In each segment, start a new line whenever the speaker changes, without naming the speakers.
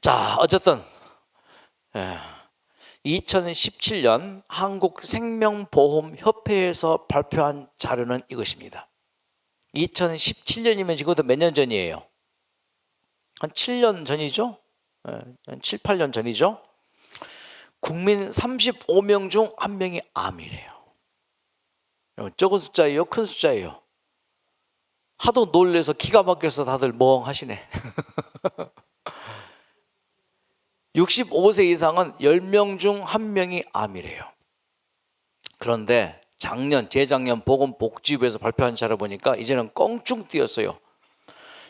자, 어쨌든 2017년 한국생명보험협회에서 발표한 자료는 이것입니다. 2017년이면 지금부터 몇 년 전이에요? 한 7년 전이죠? 한 7, 8년 전이죠? 국민 35명 중 1명이 암이래요. 적은 숫자예요? 큰 숫자예요? 하도 놀래서 기가 막혀서 다들 멍하시네. 65세 이상은 10명 중 1명이 암이래요. 그런데 재작년 보건복지부에서 발표한 자료 보니까 이제는 껑충 뛰었어요.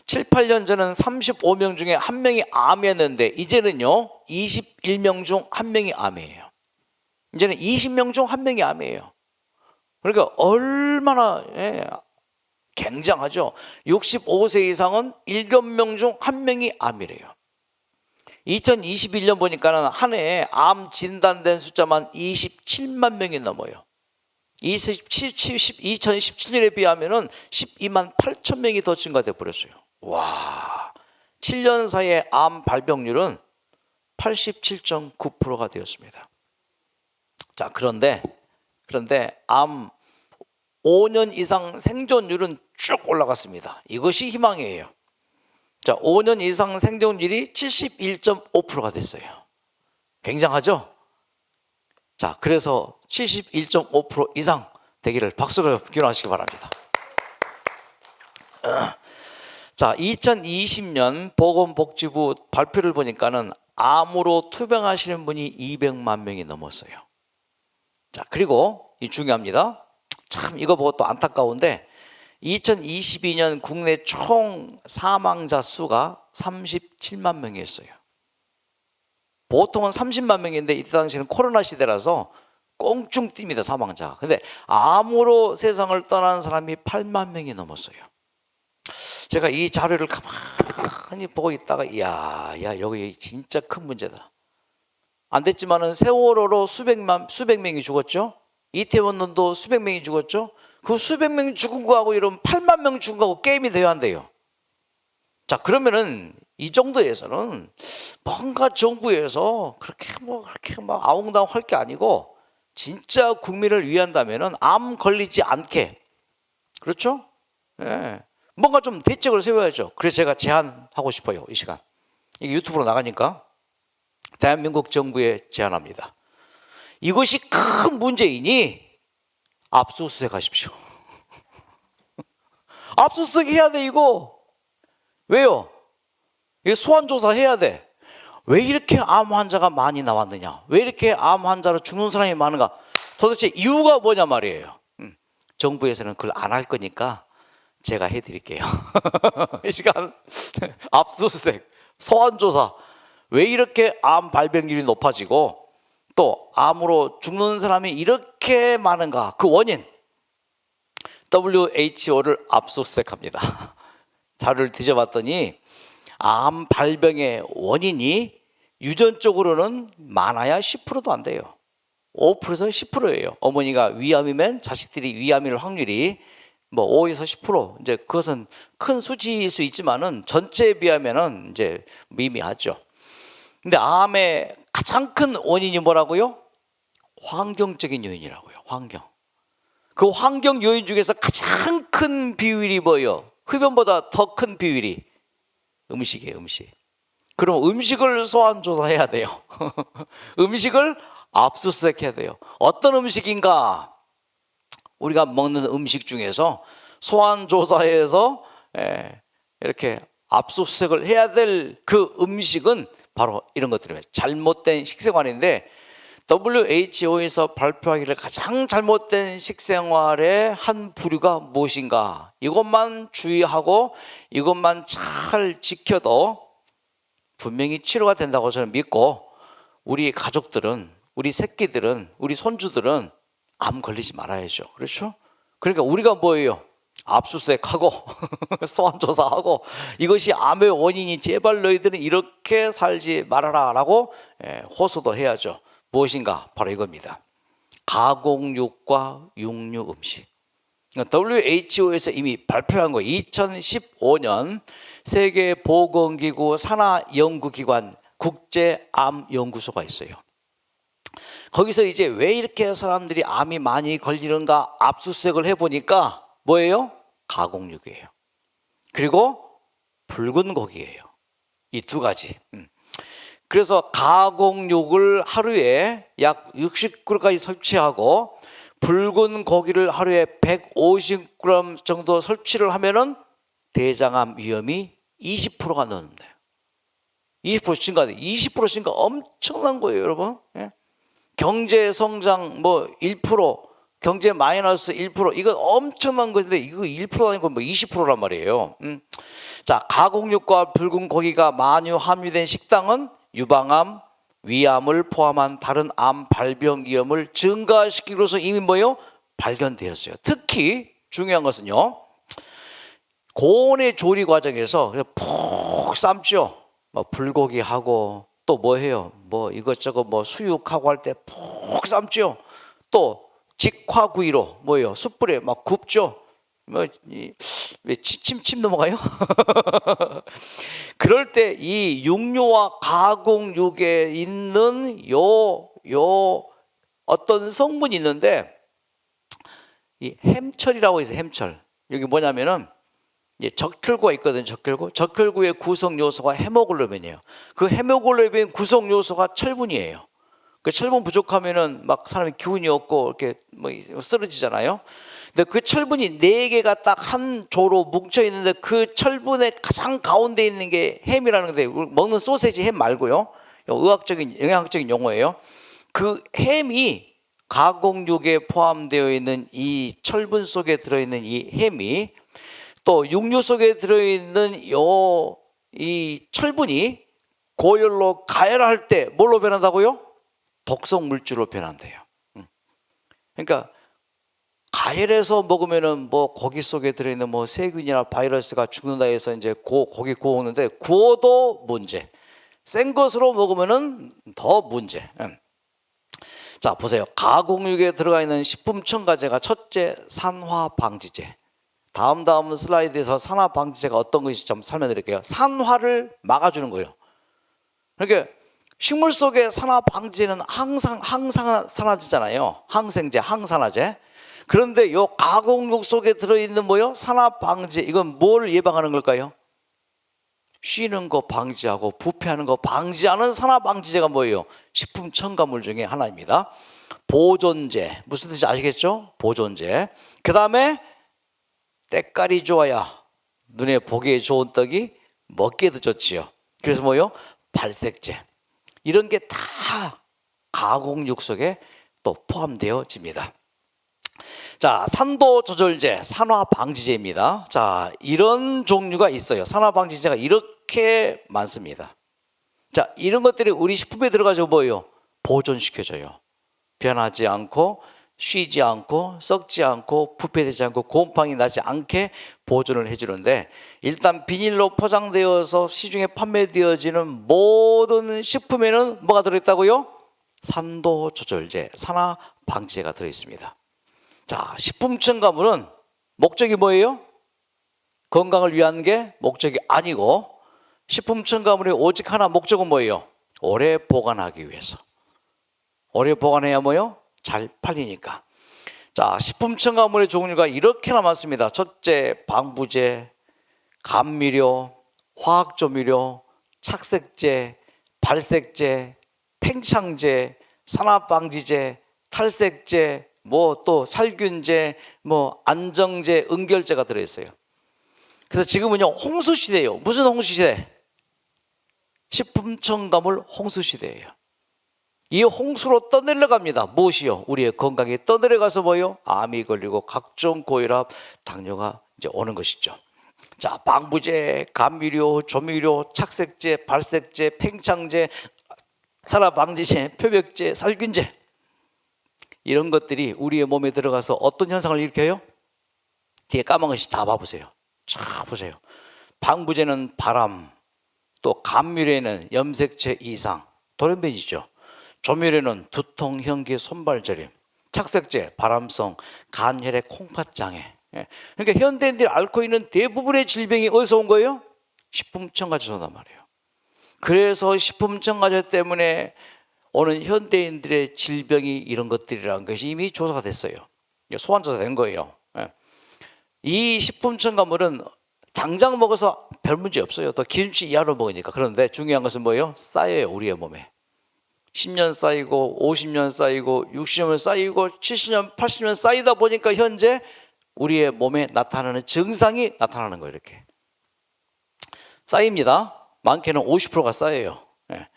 7, 8년 전은 35명 중에 1명이 암이었는데 이제는요 21명 중 1명이 암이에요. 이제는 20명 중 1명이 암이에요. 그러니까 얼마나 굉장하죠. 65세 이상은 7명 중 1명이 암이래요. 2021년 보니까는 한 해에 암 진단된 숫자만 27만 명이 넘어요. 2017년에 비하면은 12만 8천 명이 더 증가돼 버렸어요. 와, 7년 사이에 암 발병률은 87.9%가 되었습니다. 자, 그런데 암 5년 이상 생존율은 쭉 올라갔습니다. 이것이 희망이에요. 자, 5년 이상 생존율이 71.5%가 됐어요. 굉장하죠? 자, 그래서 71.5% 이상 되기를 박수로 기원하시기 바랍니다. 자, 2020년 보건복지부 발표를 보니까는 암으로 투병하시는 분이 200만 명이 넘었어요. 자, 그리고 이 중요합니다. 참 이거 보고 또 안타까운데 2022년 국내 총 사망자 수가 37만 명이었어요. 보통은 30만 명인데 이때 당시에는 코로나 시대라서 꽁충 뜁니다, 사망자가. 근데 암으로 세상을 떠난 사람이 8만 명이 넘었어요. 제가 이 자료를 가만히 보고 있다가 야 여기 진짜 큰 문제다. 안 됐지만은 세월호로 수백 명이 죽었죠. 이태원도 수백 명이 죽었죠. 그 수백 명이 죽은 거하고 이런 8만 명 죽은 거하고 게임이 돼야 한대요. 자, 그러면은 이 정도에서는 뭔가 정부에서 그렇게 막 아웅다웅 할 게 아니고 진짜 국민을 위한다면은 암 걸리지 않게, 그렇죠? 예. 뭔가 좀 대책을 세워야죠. 그래서 제가 제안하고 싶어요. 이 시간 이게 유튜브로 나가니까 대한민국 정부에 제안합니다. 이것이 큰 문제이니 압수수색 하십시오. 압수수색 해야 돼. 이거 왜요? 이거 소환조사 해야 돼. 왜 이렇게 암 환자가 많이 나왔느냐, 왜 이렇게 암 환자로 죽는 사람이 많은가, 도대체 이유가 뭐냐 말이에요. 정부에서는 그걸 안 할 거니까 제가 해드릴게요. 이 시간 압수수색, 소환조사, 왜 이렇게 암 발병률이 높아지고 또 암으로 죽는 사람이 이렇게 많은가, 그 원인 WHO를 압수수색합니다. 자료를 뒤져봤더니 암 발병의 원인이 유전적으로는 많아야 10%도 안 돼요. 5%에서 10%예요. 어머니가 위암이면 자식들이 위암일 확률이 뭐 5에서 10%. 이제 그것은 큰 수치일 수 있지만은 전체에 비하면은 이제 미미하죠. 근데 암의 가장 큰 원인이 뭐라고요? 환경적인 요인이라고요. 환경. 그 환경 요인 중에서 가장 큰 비율이 뭐예요? 흡연보다 더 큰 비율이 음식이에요. 음식. 그럼 음식을 소환조사해야 돼요. 음식을 압수수색해야 돼요. 어떤 음식인가? 우리가 먹는 음식 중에서 소환조사해서 이렇게 압수수색을 해야 될 그 음식은 바로 이런 것들입니다. 잘못된 식생활인데 WHO에서 발표하기를 가장 잘못된 식생활의 한 부류가 무엇인가, 이것만 주의하고 이것만 잘 지켜도 분명히 치료가 된다고 저는 믿고, 우리 가족들은, 우리 새끼들은, 우리 손주들은 암 걸리지 말아야죠. 그렇죠? 그러니까 우리가 뭐예요? 압수수색하고 소환조사하고, 이것이 암의 원인이, 제발 너희들은 이렇게 살지 말아라 라고 호소도 해야죠. 무엇인가? 바로 이겁니다. 가공육과 육류 음식. WHO에서 이미 발표한 거예요. 2015년 세계보건기구 산하연구기관 국제암연구소가 있어요. 거기서 이제 왜 이렇게 사람들이 암이 많이 걸리는가 압수수색을 해보니까 뭐예요? 가공육이에요. 그리고 붉은 고기예요. 이 두 가지. 그래서 가공육을 하루에 약 60g까지 섭취하고 붉은 고기를 하루에 150g 정도 섭취를 하면은 대장암 위험이 20%가 넘는데요. 20% 증가돼. 20% 증가 엄청난 거예요, 여러분. 예? 경제 성장 뭐 1%, 경제 마이너스 1%, 이거 엄청난 건데 이거 1% 아니고 뭐 20%란 말이에요. 자, 가공육과 붉은 고기가 많이 함유된 식당은 유방암, 위암을 포함한 다른 암 발병 위험을 증가시키기로서 이미 뭐요? 발견되었어요. 특히 중요한 것은요, 고온의 조리 과정에서 푹 삶죠. 뭐 불고기하고 또 뭐 해요? 뭐 이것저것 뭐 수육하고 할 때 푹 삶죠. 또 직화구이로 뭐예요? 숯불에 막 굽죠. 뭐 왜 침 넘어가요? 그럴 때 이 육류와 가공육에 있는 요 어떤 성분이 있는데 이 햄철이라고 해서 햄철. 여기 뭐냐면은 이제 적혈구가 있거든요. 적혈구의 구성 요소가 헤모글로빈이에요. 그 헤모글로빈 구성 요소가 철분이에요. 그 철분 부족하면은 막 사람이 기운이 없고 이렇게 뭐 쓰러지잖아요. 근데 그 철분이 4개가 딱 한 조로 뭉쳐 있는데 그 철분의 가장 가운데 있는 게 햄이라는 건데 먹는 소세지 햄 말고요. 의학적인 영양학적인 용어예요. 그 햄이 가공육에 포함되어 있는 이 철분 속에 들어 있는 이 햄이 또 육류 속에 들어 있는 이 철분이 고열로 가열할 때 뭘로 변한다고요? 독성 물질로 변한대요. 그러니까 가열해서 먹으면은 뭐 고기 속에 들어있는 뭐 세균이나 바이러스가 죽는다 해서 이제 고기 구우는데 구워도 문제. 센 것으로 먹으면은 더 문제. 자, 보세요. 가공육에 들어가 있는 식품 첨가제가 첫째 산화 방지제. 다음 슬라이드에서 산화 방지제가 어떤 것인지 좀 설명드릴게요. 산화를 막아주는 거예요. 그러니까 식물 속의 산화 방지제는 항상 항산화제잖아요. 항생제, 항산화제. 그런데 요 가공육 속에 들어있는 뭐요? 산화 방지. 이건 뭘 예방하는 걸까요? 쉬는 거 방지하고 부패하는 거 방지하는 산화 방지제가 뭐예요? 식품 첨가물 중에 하나입니다. 보존제. 무슨 뜻인지 아시겠죠? 보존제. 그 다음에 때깔이 좋아야 눈에 보기에 좋은 떡이 먹기에도 좋지요. 그래서 뭐요? 발색제. 이런 게 다 가공육 속에 또 포함되어집니다. 자, 산도 조절제, 산화 방지제입니다. 자, 이런 종류가 있어요. 산화 방지제가 이렇게 많습니다. 자, 이런 것들이 우리 식품에 들어가서 뭐예요? 보존시켜줘요. 변하지 않고 쉬지 않고 썩지 않고 부패되지 않고 곰팡이 나지 않게 보존을 해주는데, 일단 비닐로 포장되어서 시중에 판매되어지는 모든 식품에는 뭐가 들어있다고요? 산도 조절제, 산화 방지제가 들어있습니다. 자, 식품 첨가물은 목적이 뭐예요? 건강을 위한 게 목적이 아니고, 식품 첨가물의 오직 하나 목적은 뭐예요? 오래 보관하기 위해서. 오래 보관해야 뭐예요? 잘 팔리니까. 자, 식품 첨가물의 종류가 이렇게나 많습니다. 첫째, 방부제, 감미료, 화학조미료, 착색제, 발색제, 팽창제, 산화방지제, 탈색제, 뭐 또 살균제, 뭐 안정제, 응결제가 들어있어요. 그래서 지금은요, 홍수 시대예요. 무슨 홍수 시대? 식품 첨가물 홍수 시대예요. 이 홍수로 떠내려갑니다. 무엇이요? 우리의 건강이 떠내려가서 뭐요? 암이 걸리고 각종 고혈압, 당뇨가 이제 오는 것이죠. 자, 방부제, 감미료, 조미료, 착색제, 발색제, 팽창제, 산화방지제, 표백제, 살균제, 이런 것들이 우리의 몸에 들어가서 어떤 현상을 일으켜요? 뒤에 까만 것이 다 봐보세요. 쫙 보세요. 방부제는 바람, 또 감미료에는 염색체 이상, 돌연변이죠. 조미료는 두통, 현기, 손발저림, 착색제, 바람성, 간혈액, 콩팥장애. 그러니까 현대인들이 앓고 있는 대부분의 질병이 어디서 온 거예요? 식품 첨가제소단 말이에요. 그래서 식품 첨가제 때문에 오는 현대인들의 질병이 이런 것들이라는 것이 이미 조사가 됐어요. 소환 조사된 거예요. 예. 이 식품 첨가물은 당장 먹어서 별 문제 없어요. 또 기준치 이하로 먹으니까. 그런데 중요한 것은 뭐예요? 쌓여요, 우리의 몸에. 10년 쌓이고 50년 쌓이고 60년 쌓이고 70년 80년 쌓이다 보니까 현재 우리의 몸에 나타나는 증상이 나타나는 거예요. 이렇게 쌓입니다. 많게는 50%가 쌓여요. 예.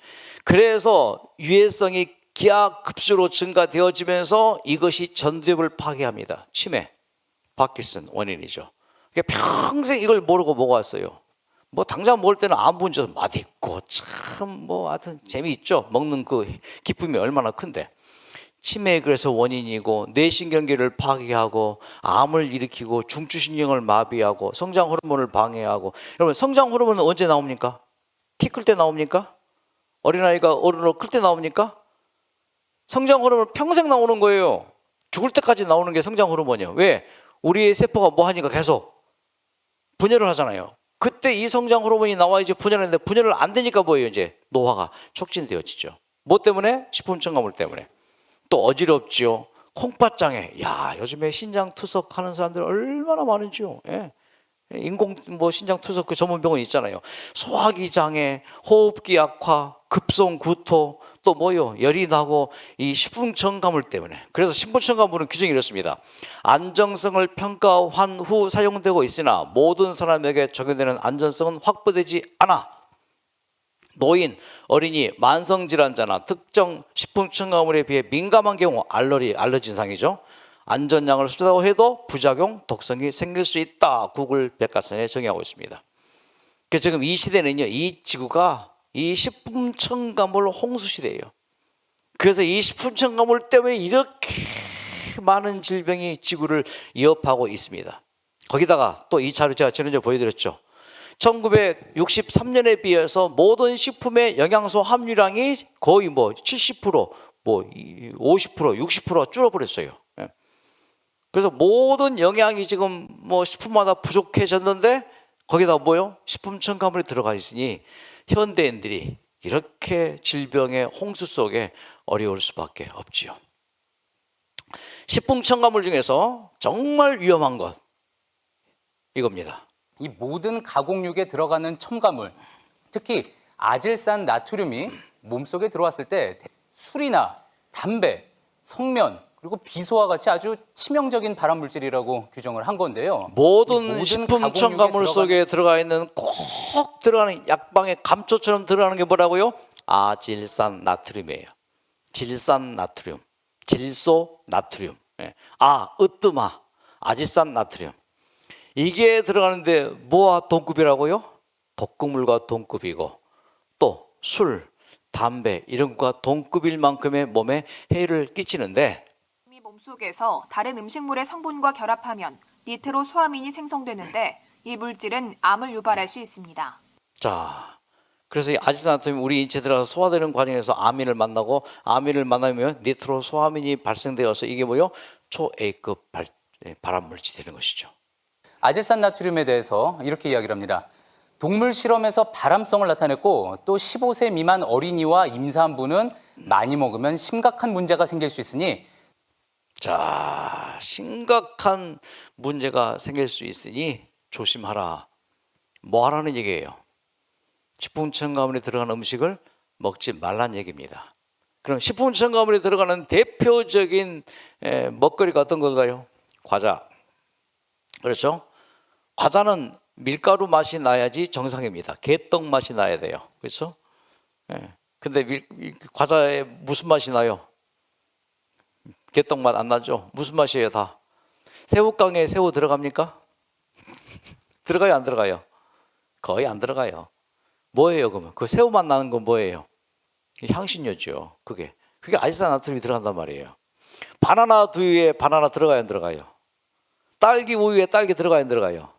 그래서 유해성이 기하급수로 증가되어지면서 이것이 전두엽을 파괴합니다. 치매, 파킨슨 원인이죠. 평생 이걸 모르고 먹어왔어요. 뭐 당장 먹을 때는 아무 문제 없어. 맛있고 참 뭐 하여튼 재미있죠. 먹는 그 기쁨이 얼마나 큰데. 치매 그래서 원인이고 뇌신경계를 파괴하고 암을 일으키고 중추신경을 마비하고 성장 호르몬을 방해하고. 여러분 성장 호르몬은 언제 나옵니까? 키 클 때 나옵니까? 어린아이가 어른으로 클 때 나옵니까? 성장 호르몬은 평생 나오는 거예요. 죽을 때까지 나오는 게 성장 호르몬이에요. 왜? 우리의 세포가 뭐 하니까 계속 분열을 하잖아요. 그때 이 성장 호르몬이 나와 이제 분열하는데 분열을 안 되니까 뭐예요? 이제 노화가 촉진되어지죠. 뭐 때문에? 식품 첨가물 때문에. 또 어지럽지요. 콩팥장애. 야, 요즘에 신장 투석하는 사람들 얼마나 많은지요. 예. 인공 뭐 신장 투석 그 전문 병원 있잖아요. 소화기 장애, 호흡기 악화, 급성 구토, 또 뭐요? 열이 나고 이 식품 첨가물 때문에. 그래서 식품 첨가물은 규정이 이렇습니다. 안정성을 평가한 후 사용되고 있으나 모든 사람에게 적용되는 안전성은 확보되지 않아. 노인, 어린이, 만성질환자나 특정 식품 첨가물에 비해 민감한 경우 알러지 증상이죠. 안전량을 섭취한다고 해도 부작용, 독성이 생길 수 있다. 구글 백과사전에 정의하고 있습니다. 그래서 지금 이 시대는요, 이 지구가 이 식품 첨가물 홍수 시대예요. 그래서 이 식품 첨가물 때문에 이렇게 많은 질병이 지구를 위협하고 있습니다. 거기다가 또 이 자료 제가 지난주에 보여드렸죠. 1963년에 비해서 모든 식품의 영양소 함유량이 거의 뭐 70%, 뭐 50%, 60% 줄어버렸어요. 그래서 모든 영양이 지금 뭐 식품마다 부족해졌는데 거기다 뭐요? 식품 첨가물이 들어가 있으니 현대인들이 이렇게 질병의 홍수 속에 어려울 수밖에 없지요. 식품 첨가물 중에서 정말 위험한 것 이겁니다.
이 모든 가공육에 들어가는 첨가물, 특히 아질산 나트륨이 몸속에 들어왔을 때 술이나 담배, 성면, 그리고 비소와 같이 아주 치명적인 발암물질이라고 규정을 한 건데요.
모든 식품 첨가물 속에 들어가 있는 꼭 들어가는 약방의 감초처럼 들어가는 게 뭐라고요? 아질산 나트륨이에요. 질산 나트륨, 질소 나트륨. 으뜸아, 아질산 나트륨. 이게 들어가는데 뭐와 동급이라고요? 독극물과 동급이고 또 술, 담배 이런 것과 동급일 만큼의 몸에 해를 끼치는데
몸속에서 다른 음식물의 성분과 결합하면 니트로소아민이 생성되는데 이 물질은 암을 유발할 수 있습니다.
자, 그래서 이 아질산나트륨이 우리 인체에 들어가서 소화되는 과정에서 아민을 만나고 아민을 만나면 니트로소아민이 발생되어서 이게 뭐요? 초A급 발암물질이 되는 것이죠.
아질산 나트륨에 대해서 이렇게 이야기를 합니다. 동물 실험에서 발암성을 나타냈고 또 15세 미만 어린이와 임산부는 많이 먹으면 심각한 문제가 생길 수 있으니
자, 심각한 문제가 생길 수 있으니 조심하라. 뭐 하라는 얘기예요? 식품 첨가물이 들어간 음식을 먹지 말란 얘기입니다. 그럼 식품 첨가물이 들어가는 대표적인 먹거리가 어떤 건가요? 과자. 그렇죠? 과자는 밀가루 맛이 나야지 정상입니다. 개떡 맛이 나야 돼요. 그렇죠? 근데 과자에 무슨 맛이 나요? 개떡 맛 안 나죠? 무슨 맛이에요 다? 새우깡에 새우 들어갑니까? 들어가요 안 들어가요? 거의 안 들어가요. 뭐예요 그러면? 그 새우 맛 나는 건 뭐예요? 향신료죠. 그게 아질산 나트륨이 들어간단 말이에요. 바나나 두유에 바나나 들어가요 안 들어가요? 딸기 우유에 딸기 들어가요 안 들어가요?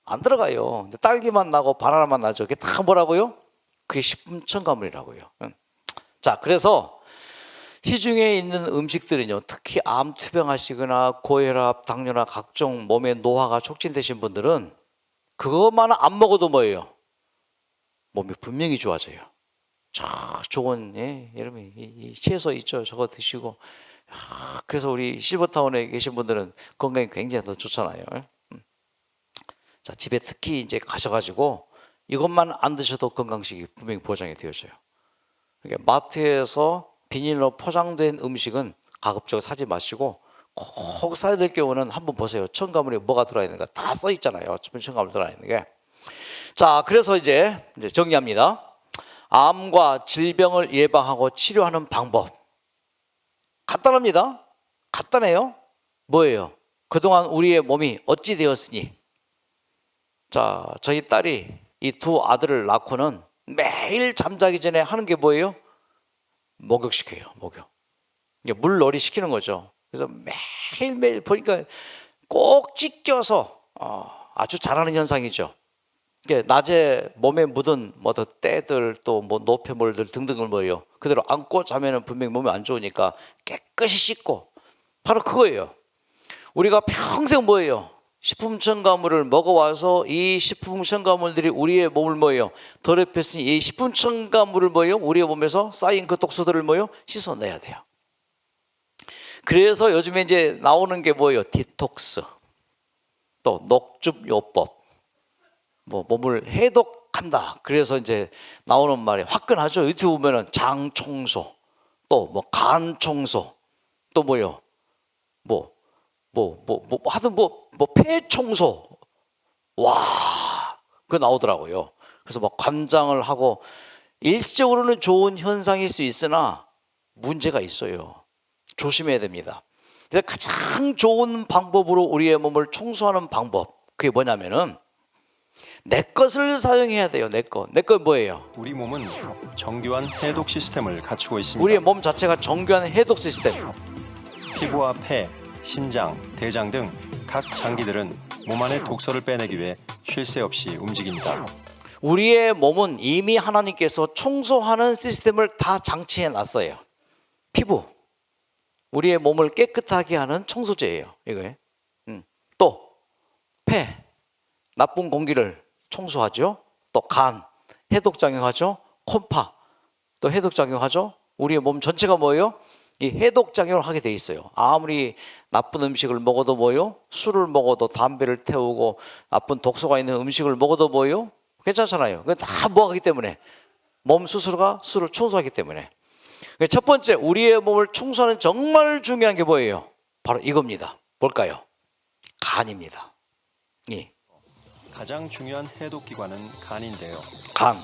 안 들어가요. 근데 딸기만 나고 바나나만 나죠. 그게 다 뭐라고요? 그게 식품 첨가물이라고요. 자, 그래서 시중에 있는 음식들은요, 특히 암 투병하시거나 고혈압, 당뇨나 각종 몸의 노화가 촉진되신 분들은 그것만 안 먹어도 뭐예요? 몸이 분명히 좋아져요. 좋은 여러분 이 채소 있죠. 저거 드시고 그래서 우리 실버타운에 계신 분들은 건강이 굉장히 더 좋잖아요. 자, 집에 특히 이제 가셔가지고 이것만 안 드셔도 건강식이 분명히 보장이 되어져요. 그러니까 마트에서 비닐로 포장된 음식은 가급적 사지 마시고 꼭 사야 될 경우는 한번 보세요. 첨가물이 뭐가 들어있는가 다 써 있잖아요. 첨가물 들어있는 게. 자, 그래서 이제 정리합니다. 암과 질병을 예방하고 치료하는 방법 간단합니다. 간단해요. 뭐예요? 그동안 우리의 몸이 어찌 되었으니. 자, 저희 딸이 이 두 아들을 낳고는 매일 잠자기 전에 하는 게 뭐예요? 목욕시켜요. 목욕. 물놀이 시키는 거죠. 그래서 매일매일 보니까 꼭 찢겨서 아주 잘하는 현상이죠. 낮에 몸에 묻은 때들 또 노폐물들 등등을 뭐예요? 그대로 안고 자면은 분명히 몸에 안 좋으니까 깨끗이 씻고 바로 그거예요. 우리가 평생 뭐예요? 식품 첨가물을 먹어와서 이 식품 첨가물들이 우리의 몸을 뭐예요? 더럽혔으니 이 식품 첨가물을 뭐예요? 우리의 몸에서 쌓인 그 독소들을 뭐예요? 씻어내야 돼요. 그래서 요즘에 이제 나오는 게 뭐예요? 디톡스, 또 녹즙요법, 몸을 해독한다. 그래서 이제 나오는 말이 화끈하죠. 유튜브 보면은 장 청소, 또 간 청소, 또 뭐요? 하여튼 폐 청소. 와, 그거 나오더라고요. 그래서 관장을 하고 일시적으로는 좋은 현상일 수 있으나 문제가 있어요. 조심해야 됩니다. 그래서 가장 좋은 방법으로 우리의 몸을 청소하는 방법, 그게 뭐냐면은 내 것을 사용해야 돼요. 내 것 뭐예요?
우리 몸은 정교한 해독 시스템을 갖추고 있습니다.
우리의 몸 자체가 정교한 해독 시스템.
피부와 폐, 신장, 대장 등 각 장기들은 몸 안의 독소를 빼내기 위해 쉴 새 없이 움직입니다.
우리의 몸은 이미 하나님께서 청소하는 시스템을 다 장치해 놨어요. 피부, 우리의 몸을 깨끗하게 하는 청소제예요. 이거예요. 또 폐, 나쁜 공기를 청소하죠. 또 간, 해독작용하죠. 콤파, 또 해독작용하죠. 우리의 몸 전체가 뭐예요? 이 해독작용을 하게 돼 있어요. 아무리 나쁜 음식을 먹어도 뭐예요? 술을 먹어도 담배를 태우고 나쁜 독소가 있는 음식을 먹어도 뭐예요? 괜찮잖아요. 그건 다 뭐하기 때문에 몸 스스로가 술을 청소하기 때문에. 첫 번째 우리의 몸을 청소하는 정말 중요한 게 뭐예요? 바로 이겁니다. 뭘까요? 간입니다.
가장 중요한 해독 기관은 간인데요.
간.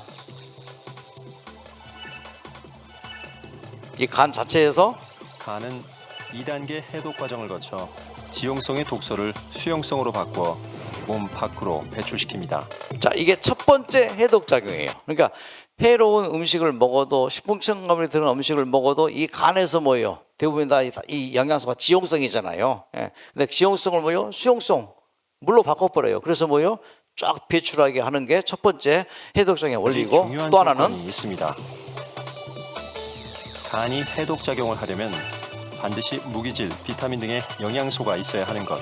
이 간 자체에서
간은 2단계 해독 과정을 거쳐 지용성의 독소를 수용성으로 바꾸어 몸 밖으로 배출시킵니다.
자, 이게 첫 번째 해독 작용이에요. 그러니까 해로운 음식을 먹어도 식품 첨가물이 들은 음식을 먹어도 이 간에서 뭐예요? 대부분 다 이 영양소가 지용성이잖아요. 근데 지용성을 뭐예요? 수용성 물로 바꿔버려요. 그래서 뭐예요? 쫙 배출하게 하는 게 첫 번째 해독작용의 원리고, 또 하나는
있습니다. 간이 해독 작용을 하려면 반드시 무기질, 비타민 등의 영양소가 있어야 하는 것.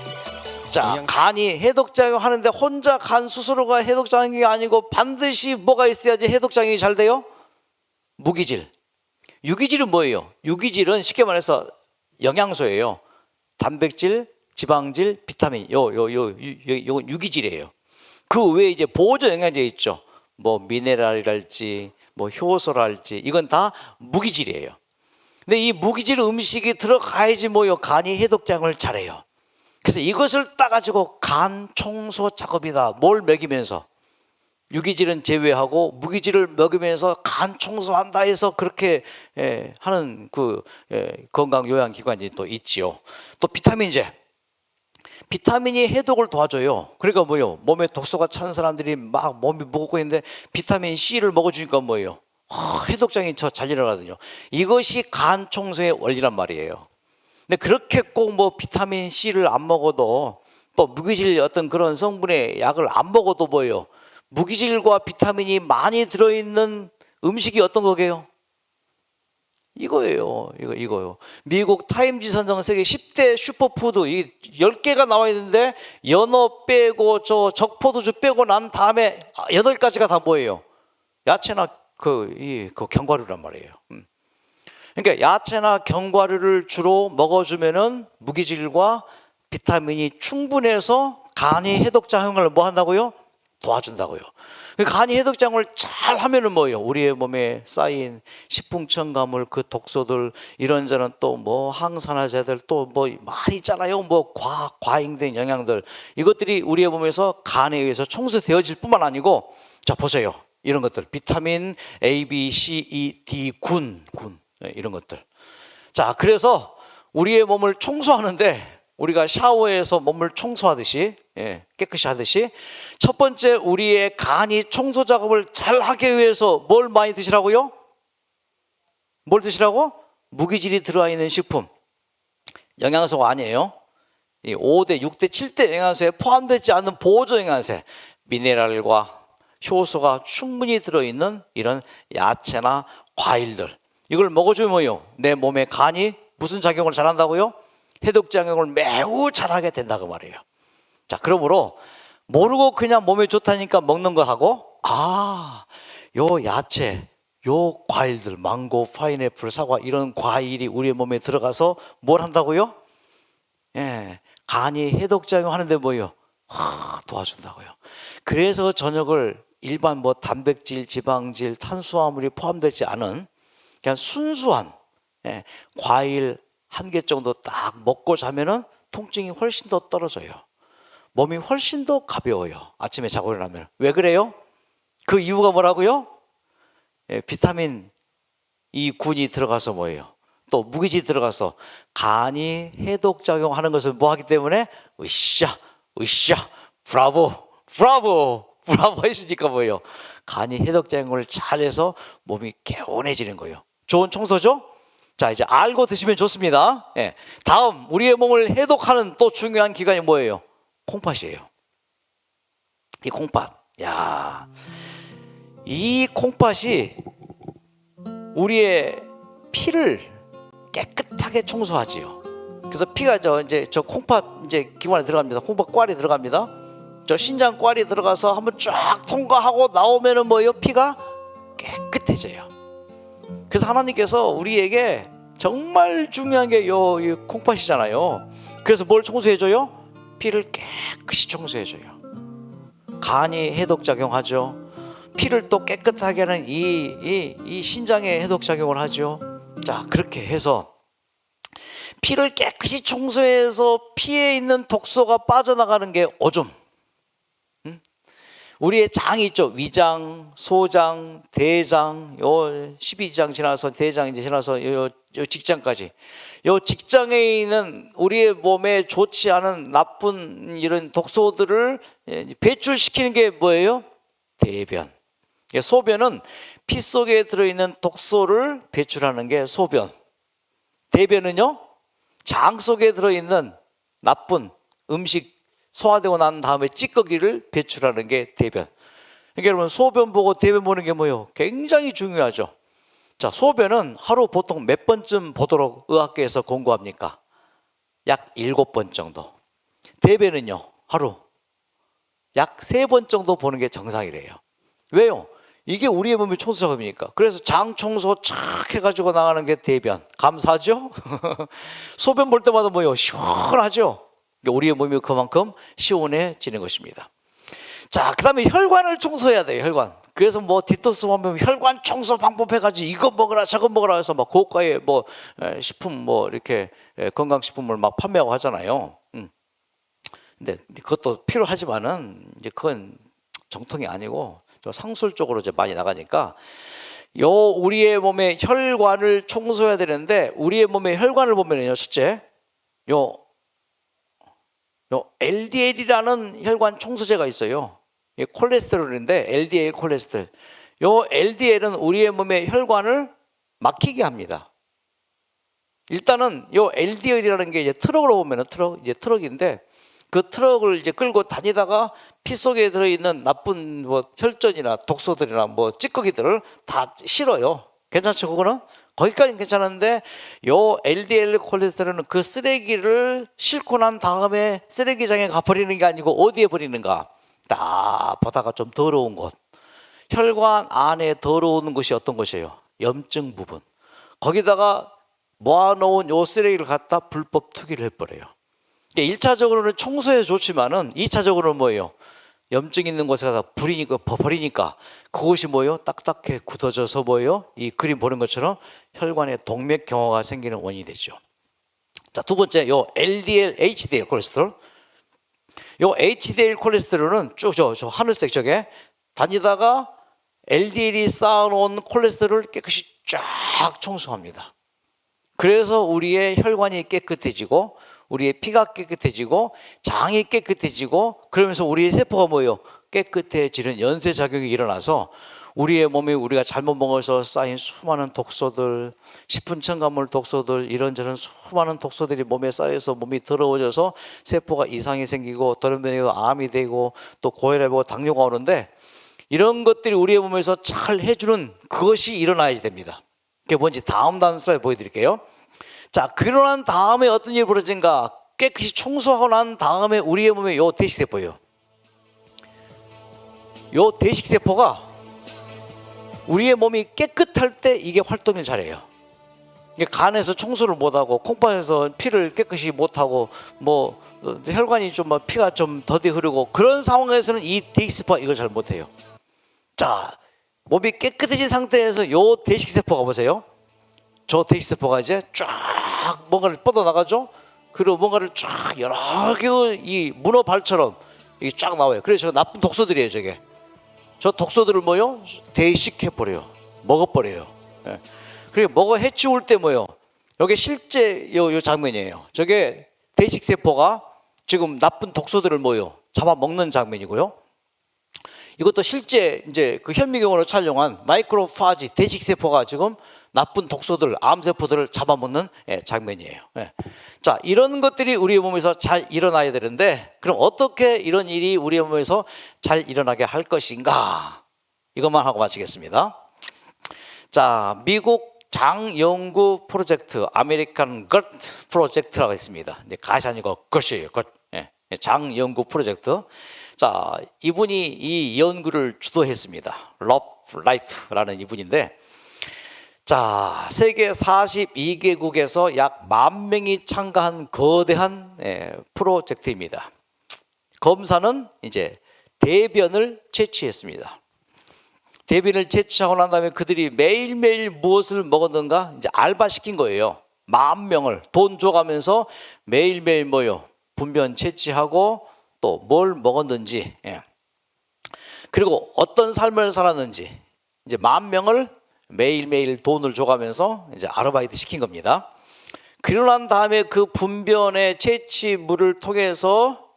자, 간이 해독작용 하는데 혼자 간 스스로가 해독작용이 아니고 반드시 뭐가 있어야지 해독작용이 잘 돼요? 무기질. 유기질은 뭐예요? 유기질은 쉽게 말해서 영양소예요. 단백질, 지방질, 비타민. 요건 유기질이에요. 그 외에 이제 보조 영양제 있죠. 미네랄이랄지 효소랄지 이건 다 무기질이에요. 근데 이 무기질 음식이 들어가야지 간이 해독작용을 잘해요. 그래서 이것을 따가지고 간 청소 작업이다. 뭘 먹이면서? 유기질은 제외하고 무기질을 먹으면서 간 청소한다 해서 그렇게 하는 건강 요양기관이 또 있지요. 또 비타민제. 비타민이 해독을 도와줘요. 그러니까 몸에 독소가 찬 사람들이 막 몸이 무겁고 있는데 비타민 C를 먹어주니까 해독작용이 잘 일어나거든요. 이것이 간 청소의 원리란 말이에요. 근데 그렇게 꼭 비타민 C를 안 먹어도 또 무기질 어떤 그런 성분의 약을 안 먹어도 무기질과 비타민이 많이 들어있는 음식이 어떤 거게요? 이거예요. 이거요. 미국 타임지 선정 세계 10대 슈퍼푸드 이 10개가 나와 있는데 연어 빼고 적포도주 빼고 난 다음에 8가지가 다 뭐예요? 야채나 그 견과류란 말이에요. 그러니까 야채나 견과류를 주로 먹어주면은 무기질과 비타민이 충분해서 간이 해독 작용을 뭐 한다고요? 도와준다고요. 간이 해독 작용을 잘 하면은 뭐예요? 우리의 몸에 쌓인 식품 첨가물, 그 독소들, 이런저런 또 뭐 항산화제들 또 뭐 많이 있잖아요. 뭐 과잉된 영양들, 이것들이 우리의 몸에서 간에 의해서 청소되어질 뿐만 아니고, 자 보세요. 이런 것들 비타민 A, B, C, E, D, 군 이런 것들. 자, 그래서 우리의 몸을 청소하는데 우리가 샤워해서 몸을 청소하듯이, 깨끗이 하듯이, 첫 번째 우리의 간이 청소 작업을 잘 하기 위해서 뭘 많이 드시라고요? 뭘 드시라고? 무기질이 들어있는 식품. 영양소가 아니에요. 이 5대, 6대, 7대 영양소에 포함되지 않는 보조 영양소, 미네랄과 효소가 충분히 들어있는 이런 야채나 과일들, 이걸 먹어주면 뭐예요? 내 몸의 간이 무슨 작용을 잘한다고요? 해독 작용을 매우 잘하게 된다고 말이에요. 자, 그러므로 모르고 그냥 몸에 좋다니까 먹는 거 하고, 요 야채, 요 과일들, 망고, 파인애플, 사과, 이런 과일이 우리의 몸에 들어가서 뭘 한다고요? 간이 해독 작용하는데 뭐예요? 도와준다고요. 그래서 저녁을 일반 뭐 단백질, 지방질, 탄수화물이 포함되지 않은 그냥 순수한 과일 한 개 정도 딱 먹고 자면은 통증이 훨씬 더 떨어져요. 몸이 훨씬 더 가벼워요. 아침에 자고 일어나면. 왜 그래요? 그 이유가 뭐라고요? 비타민 이 군이 들어가서 뭐예요? 또 무기질이 들어가서 간이 해독 작용하는 것을 뭐 하기 때문에 으쌰 브라보 했으니까 뭐예요? 간이 해독 작용을 잘해서 몸이 개운해지는 거예요. 좋은 청소죠? 자, 이제 알고 드시면 좋습니다. 다음 우리의 몸을 해독하는 또 중요한 기관이 뭐예요? 콩팥이에요. 이 콩팥. 야, 이 콩팥이 우리의 피를 깨끗하게 청소하지요. 그래서 피가 저 콩팥 기관에 들어갑니다. 콩팥 꽈리 들어갑니다. 저 신장 꽈리 들어가서 한번 쫙 통과하고 나오면은 뭐예요? 피가 깨끗해져요. 그래서 하나님께서 우리에게 정말 중요한 게 요 콩팥이잖아요. 그래서 뭘 청소해줘요? 피를 깨끗이 청소해줘요. 간이 해독 작용하죠. 피를 또 깨끗하게 하는 이 신장에 해독 작용을 하죠. 자, 그렇게 해서 피를 깨끗이 청소해서 피에 있는 독소가 빠져나가는 게 오줌. 우리의 장이 있죠. 위장, 소장, 대장, 요 12장 지나서 대장 이제 지나서 요 직장까지. 요 직장에 있는 우리의 몸에 좋지 않은 나쁜 이런 독소들을 배출시키는 게 뭐예요? 대변. 소변은 피 속에 들어있는 독소를 배출하는 게 소변. 대변은요, 장 속에 들어있는 나쁜 음식 소화되고 난 다음에 찌꺼기를 배출하는 게 대변. 그러니까 여러분, 소변 보고 대변 보는 게 뭐예요? 굉장히 중요하죠. 자, 소변은 하루 보통 몇 번쯤 보도록 의학계에서 권고합니까? 약 7번 정도. 대변은요, 하루 약 3번 정도 보는 게 정상이래요. 왜요? 이게 우리의 몸의 청소 작업이니까. 그래서 장 청소 착 해가지고 나가는 게 대변. 감사하죠? 소변 볼 때마다 뭐예요? 시원하죠? 우리의 몸이 그만큼 시원해지는 것입니다. 자, 그 다음에 혈관을 청소해야 돼요. 혈관. 그래서 뭐 디톡스 보면 혈관 청소 방법 해가지고 이거 먹어라 저거 먹어라 해서 막 고가의 뭐 식품 뭐 이렇게 건강식품을 막 판매하고 하잖아요. 근데 그것도 필요하지만은 이제 그건 정통이 아니고 좀 상술적으로 이제 많이 나가니까 우리의 몸의 혈관을 청소해야 되는데, 우리의 몸의 혈관을 보면요, 첫째 요 LDL이라는 혈관 청소제가 있어요. 이게 콜레스테롤인데 LDL 콜레스테롤. 요 LDL은 우리의 몸의 혈관을 막히게 합니다. 일단은 요 LDL이라는 게 이제 트럭으로 보면은 트럭인데, 그 트럭을 이제 끌고 다니다가 피 속에 들어있는 나쁜 뭐 혈전이나 독소들이나 뭐 찌꺼기들을 다 실어요. 괜찮죠, 그거는? 거기까지는 괜찮은데 요 LDL 콜레스테롤은 그 쓰레기를 싣고 난 다음에 쓰레기장에 가버리는 게 아니고 어디에 버리는가? 딱 보다가 좀 더러운 곳, 혈관 안에 들어오는 것이 어떤 것이에요? 염증 부분. 거기다가 모아놓은 요 쓰레기를 갖다 불법 투기를 해버려요. 1차적으로는 청소에 좋지만은 2차적으로는 뭐예요? 염증 있는 곳에 가서 버리니까 그것이 뭐예요? 딱딱해 굳어져서 뭐예요? 이 그림 보는 것처럼 혈관에 동맥경화가 생기는 원인이 되죠. 자, 두 번째, 요 LDL, HDL 콜레스테롤. 요 HDL 콜레스테롤은 쭉 저 하늘색 저게 다니다가 LDL이 쌓아놓은 콜레스테롤을 깨끗이 쫙 청소합니다. 그래서 우리의 혈관이 깨끗해지고 우리의 피가 깨끗해지고 장이 깨끗해지고 그러면서 우리의 세포가 뭐예요? 깨끗해지는 연쇄작용이 일어나서 우리의 몸에 우리가 잘못 먹어서 쌓인 수많은 독소들, 식품 첨가물 독소들, 이런저런 수많은 독소들이 몸에 쌓여서 몸이 더러워져서 세포가 이상이 생기고 돌연변이가 암이 되고 또 고혈압이고 당뇨가 오는데 이런 것들이 우리의 몸에서 잘 해주는 그것이 일어나야 됩니다. 그게 뭔지 다음 슬라이드 보여드릴게요. 자, 그러난 다음에 어떤 일이 벌어진가? 깨끗이 청소하고 난 다음에 우리의 몸에 요 대식세포예요. 요 대식세포가 우리의 몸이 깨끗할 때 이게 활동을 잘해요. 간에서 청소를 못하고 콩팥에서 피를 깨끗이 못하고 뭐 혈관이 좀 피가 좀 더디 흐르고 그런 상황에서는 이 대식세포가 이걸 잘 못해요. 자, 몸이 깨끗해진 상태에서 요 대식세포가 보세요. 저 대식세포가 이제 쫙 뭔가를 뻗어나가죠. 그리고 뭔가를 쫙 여러 개의 이 문어발처럼 이게 쫙 나와요. 그래서 나쁜 독소들이에요. 저게 저 독소들을 뭐요? 대식해버려요. 먹어버려요. 예. 그리고 먹어 해치울 때 뭐요? 여기 실제 요 장면이에요. 저게 대식세포가 지금 나쁜 독소들을 뭐요? 잡아먹는 장면이고요. 이것도 실제 이제 그 현미경으로 촬영한 마이크로파지 대식세포가 지금 나쁜 독소들, 암세포들을 잡아먹는 장면이에요. 자, 이런 것들이 우리의 몸에서 잘 일어나야 되는데 그럼 어떻게 이런 일이 우리의 몸에서 잘 일어나게 할 것인가? 이것만 하고 마치겠습니다. 자, 미국 장 연구 프로젝트, 아메리칸 것 프로젝트라고 있습니다. 가시 아니고 것이에요. 장 연구 프로젝트. 자, 이분이 이 연구를 주도했습니다. 러프 라이트라는 이분인데, 자, 세계 42개국에서 약 10,000명이 참가한 거대한 프로젝트입니다. 검사는 이제 대변을 채취했습니다. 대변을 채취하고 난 다음에 그들이 매일매일 무엇을 먹었는가 이제 알바시킨 거예요. 10,000명을 돈 줘가면서 매일매일 뭐요? 분변 채취하고 또 뭘 먹었는지, 그리고 어떤 삶을 살았는지 이제 10,000명을 매일매일 돈을 줘가면서 이제 아르바이트 시킨 겁니다. 그러고 난 다음에 그 분변의 채취물을 통해서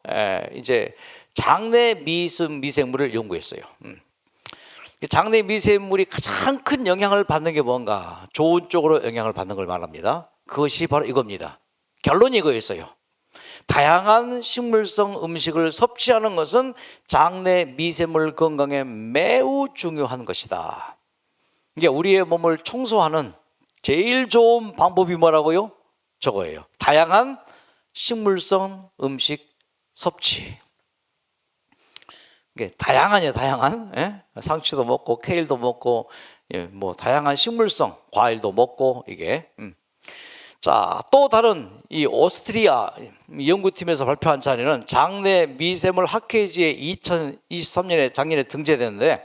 이제 장내 미생물을 연구했어요. 장내 미생물이 가장 큰 영향을 받는 게 뭔가? 좋은 쪽으로 영향을 받는 걸 말합니다. 그것이 바로 이겁니다. 결론이 이거였어요. 다양한 식물성 음식을 섭취하는 것은 장내 미생물 건강에 매우 중요한 것이다. 이게 우리의 몸을 청소하는 제일 좋은 방법이 뭐라고요? 저거예요. 다양한 식물성 음식 섭취. 이게 다양하냐, 다양한. 상추도 먹고 케일도 먹고 뭐 다양한 식물성 과일도 먹고 이게. 자, 또 다른 이 오스트리아 연구팀에서 발표한 자료는 장내 미생물 학회지에 2023년에 작년에 등재됐는데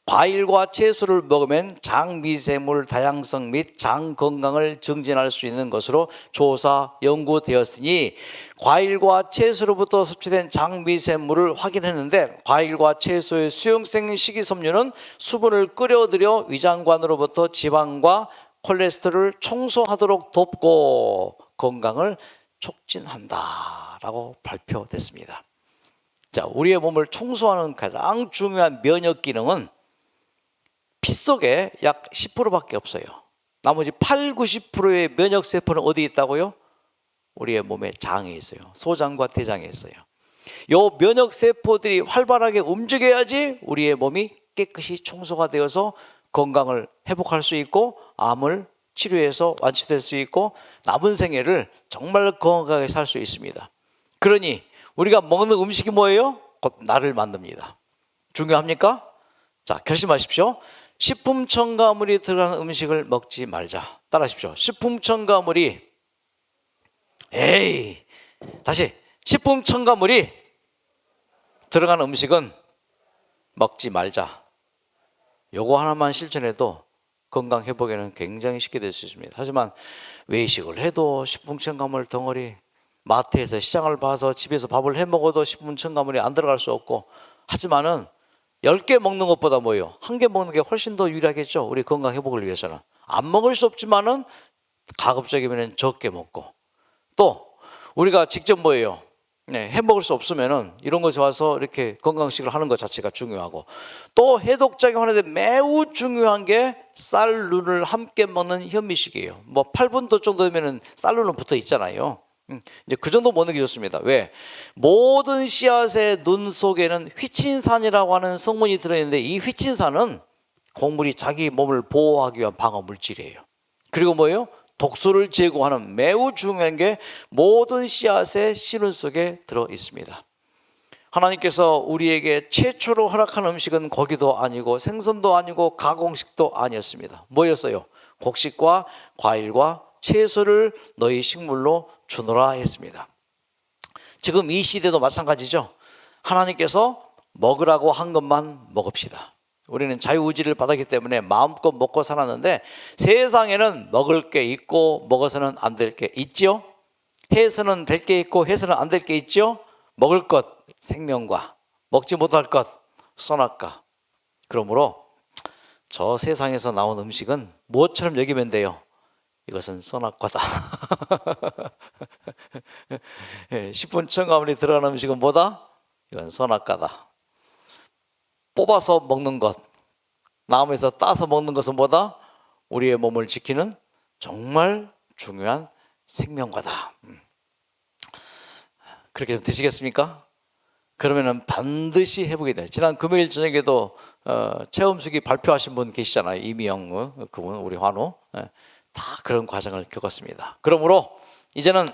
과일과 채소를 먹으면 장 미생물 다양성 및 장 건강을 증진할 수 있는 것으로 조사 연구되었으니 과일과 채소로부터 섭취된 장 미생물을 확인했는데 과일과 채소의 수용성 식이섬유는 수분을 끌어들여 위장관으로부터 지방과 콜레스테롤을 청소하도록 돕고 건강을 촉진한다라고 발표됐습니다. 자, 우리의 몸을 청소하는 가장 중요한 면역 기능은 피 속에 약 10%밖에 없어요. 나머지 80-90%의 면역 세포는 어디 있다고요? 우리의 몸의 장에 있어요. 소장과 대장에 있어요. 이 면역 세포들이 활발하게 움직여야지 우리의 몸이 깨끗이 청소가 되어서 건강을 회복할 수 있고 암을 치료해서 완치될 수 있고 남은 생애를 정말 건강하게 살 수 있습니다. 그러니 우리가 먹는 음식이 뭐예요? 곧 나를 만듭니다. 중요합니까? 자, 결심하십시오. 식품 첨가물이 들어가는 음식을 먹지 말자. 따라하십시오. 식품 첨가물이 다시 식품 첨가물이 들어가는 음식은 먹지 말자. 요거 하나만 실천해도 건강 회복에는 굉장히 쉽게 될 수 있습니다. 하지만 외식을 해도 식품 첨가물 덩어리, 마트에서 시장을 봐서 집에서 밥을 해 먹어도 식품 첨가물이 안 들어갈 수 없고, 하지만은 10개 먹는 것보다 뭐예요? 1개 먹는 게 훨씬 더 유리하겠죠. 우리 건강 회복을 위해서는. 안 먹을 수 없지만은 가급적이면 적게 먹고, 또 우리가 직접 뭐예요? 해 먹을 수 없으면은 이런 것에 와서 이렇게 건강식을 하는 것 자체가 중요하고, 또 해독작용 하는데 매우 중요한 게 쌀, 눈을 함께 먹는 현미식이에요. 뭐 8분도 정도 되면은 쌀, 눈은 붙어 있잖아요. 이제 그 정도 먹는 게 좋습니다. 왜? 모든 씨앗의 눈 속에는 휘친산이라고 하는 성분이 들어있는데, 이 휘친산은 곡물이 자기 몸을 보호하기 위한 방어 물질이에요. 그리고 뭐예요? 독소를 제거하는 매우 중요한 게 모든 씨앗의 씨눈 속에 들어 있습니다. 하나님께서 우리에게 최초로 허락한 음식은 고기도 아니고 생선도 아니고 가공식도 아니었습니다. 뭐였어요? 곡식과 과일과 채소를 너희 식물로 주노라 했습니다. 지금 이 시대도 마찬가지죠. 하나님께서 먹으라고 한 것만 먹읍시다. 우리는 자유의지를 받았기 때문에 마음껏 먹고 살았는데, 세상에는 먹을 게 있고 먹어서는 안 될 게 있죠. 해서는 될 게 있고 해서는 안 될 게 있죠. 먹을 것 생명과 먹지 못할 것 선악과. 그러므로 저 세상에서 나온 음식은 무엇처럼 여기면 돼요? 이것은 선악과다. 식품 첨가물이 들어간 음식은 뭐다? 이건 선악과다. 뽑아서 먹는 것, 나무에서 따서 먹는 것은 뭐다? 우리의 몸을 지키는 정말 중요한 생명과다. 그렇게 좀 드시겠습니까? 그러면은 반드시 회복이 돼요. 지난 금요일 저녁에도 체험수기 발표하신 분 계시잖아요. 이미영 그분, 우리 환우. 다 그런 과정을 겪었습니다. 그러므로 이제는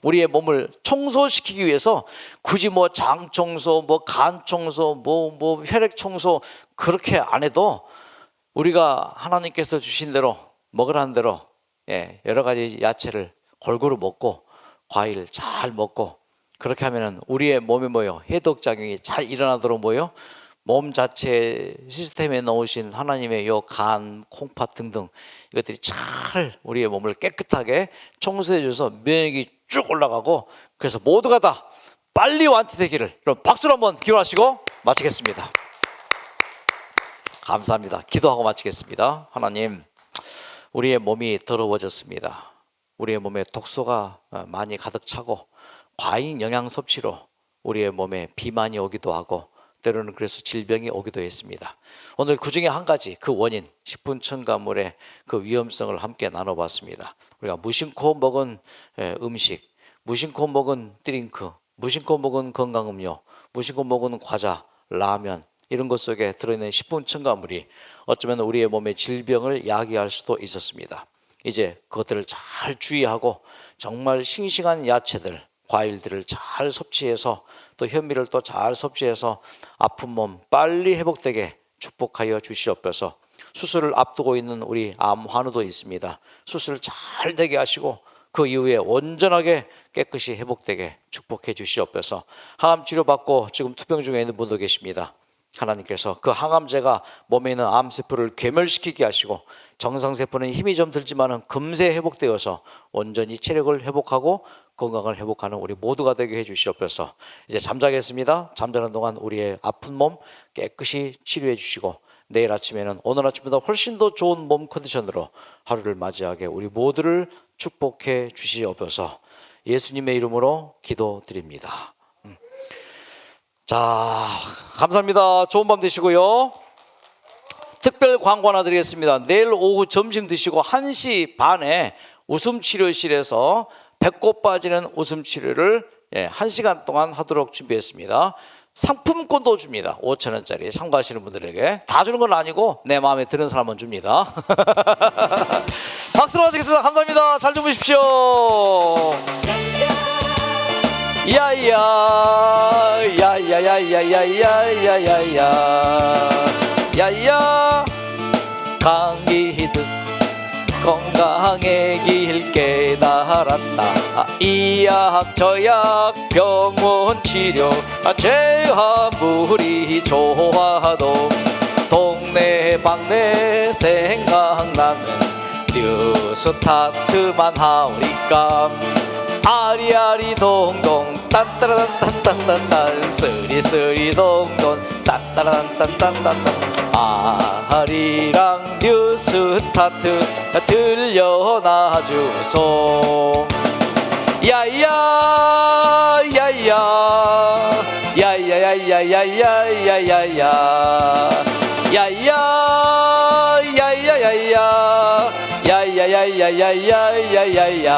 우리의 몸을 청소시키기 위해서 굳이 뭐 장 청소, 뭐 간 청소, 뭐 혈액 청소 그렇게 안 해도 우리가 하나님께서 주신 대로 먹으라는 대로 여러 가지 야채를 골고루 먹고 과일 잘 먹고, 그렇게 하면은 우리의 몸에 뭐요? 해독작용이 잘 일어나도록 뭐요? 몸 자체 시스템에 넣으신 하나님의 요 간, 콩팥 등등 이것들이 잘 우리의 몸을 깨끗하게 청소해 줘서免疫이 쭉 올라가고, 그래서 모두가 다 빨리 완치되기를. 그럼 박수로 한번 기원하시고 마치겠습니다. 감사합니다. 기도하고 마치겠습니다. 하나님, 우리의 몸이 더러워졌습니다. 우리의 몸에 독소가 많이 가득 차고 과잉 영양 섭취로 우리의 몸에 비만이 오기도 하고 때로는 그래서 질병이 오기도 했습니다. 오늘 그 중에 한 가지, 그 원인, 식품 첨가물의 그 위험성을 함께 나눠봤습니다. 우리가 무심코 먹은 음식, 무심코 먹은 드링크, 무심코 먹은 건강음료, 무심코 먹은 과자, 라면 이런 것 속에 들어있는 식품 첨가물이 어쩌면 우리의 몸의 질병을 야기할 수도 있었습니다. 이제 그것들을 잘 주의하고 정말 싱싱한 야채들, 과일들을 잘 섭취해서 또 현미를 또 잘 섭취해서 아픈 몸 빨리 회복되게 축복하여 주시옵소서. 수술을 앞두고 있는 우리 암 환우도 있습니다. 수술 잘 되게 하시고 그 이후에 온전하게 깨끗이 회복되게 축복해 주시옵소서. 항암 치료받고 지금 투병 중에 있는 분도 계십니다. 하나님께서 그 항암제가 몸에 있는 암세포를 괴멸시키게 하시고 정상세포는 힘이 좀 들지만은 금세 회복되어서 온전히 체력을 회복하고 건강을 회복하는 우리 모두가 되게 해 주시옵소서. 이제 잠자겠습니다. 잠자는 동안 우리의 아픈 몸 깨끗이 치료해 주시고 내일 아침에는 오늘 아침보다 훨씬 더 좋은 몸 컨디션으로 하루를 맞이하게 우리 모두를 축복해 주시옵소서. 예수님의 이름으로 기도드립니다. 자, 감사합니다. 좋은 밤 되시고요. 특별 광고 하나 드리겠습니다. 내일 오후 점심 드시고 1시 반에 웃음치료실에서 배꼽 빠지는 웃음치료를 1시간 동안 하도록 준비했습니다. 상품권도 줍니다. 5,000원짜리 참가하시는 분들에게. 다 주는 건 아니고 내 마음에 드는 사람은 줍니다. 박수로 마치겠습니다. 감사합니다. 잘 주무십시오. 야야야야야야야야야야 야야 감기듯 건강의 길 깨달았다. 이약 저약 병원 치료 제한물이 좋아도 동네 방네 생각나는 뉴스타트만 하오니까 아리아리 동동 딴따라단딴딴딴딴 쓰리쓰리 동동 딴따라단딴딴딴딴 아리랑 뉴스타트 들려놔 주소. 야야 야야 야야야야야야야야야 야야 야야야야 야야야야야야야야